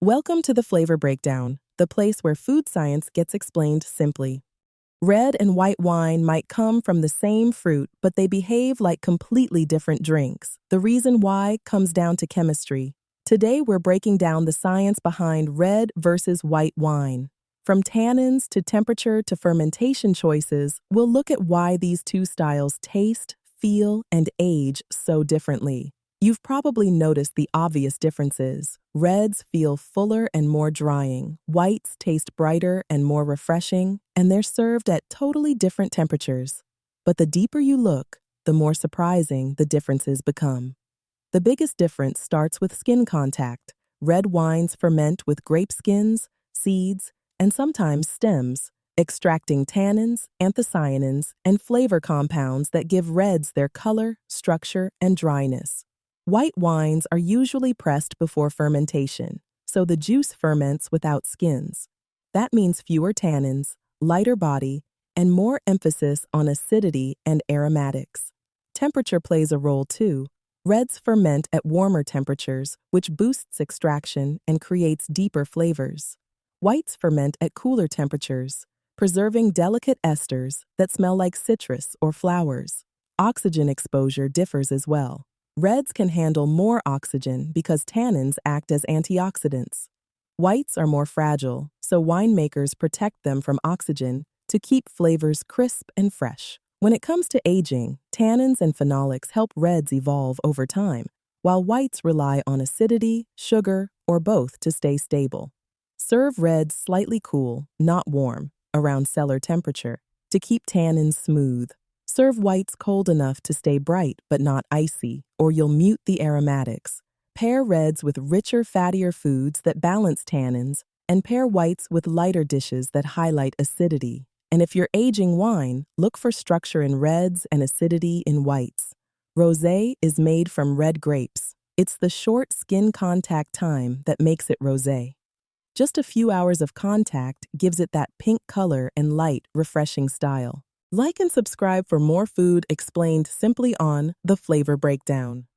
Welcome to the Flavor Breakdown, the place where food science gets explained simply. Red and white wine might come from the same fruit, but they behave like completely different drinks. The reason why comes down to chemistry. Today we're breaking down the science behind red versus white wine. From tannins to temperature to fermentation choices, we'll look at why these two styles taste, feel, and age so differently. You've probably noticed the obvious differences. Reds feel fuller and more drying, whites taste brighter and more refreshing, and they're served at totally different temperatures. But the deeper you look, the more surprising the differences become. The biggest difference starts with skin contact. Red wines ferment with grape skins, seeds, and sometimes stems, extracting tannins, anthocyanins, and flavor compounds that give reds their color, structure, and dryness. White wines are usually pressed before fermentation, so the juice ferments without skins. That means fewer tannins, lighter body, and more emphasis on acidity and aromatics. Temperature plays a role too. Reds ferment at warmer temperatures, which boosts extraction and creates deeper flavors. Whites ferment at cooler temperatures, preserving delicate esters that smell like citrus or flowers. Oxygen exposure differs as well. Reds can handle more oxygen because tannins act as antioxidants. Whites are more fragile, so winemakers protect them from oxygen to keep flavors crisp and fresh. When it comes to aging, tannins and phenolics help reds evolve over time, while whites rely on acidity, sugar, or both to stay stable. Serve reds slightly cool, not warm, around cellar temperature, to keep tannins smooth. Serve whites cold enough to stay bright but not icy, or you'll mute the aromatics. Pair reds with richer, fattier foods that balance tannins, and pair whites with lighter dishes that highlight acidity. And if you're aging wine, look for structure in reds and acidity in whites. Rosé is made from red grapes. It's the short skin contact time that makes it rosé. Just a few hours of contact gives it that pink color and light, refreshing style. Like and subscribe for more food explained simply on The Flavor Breakdown.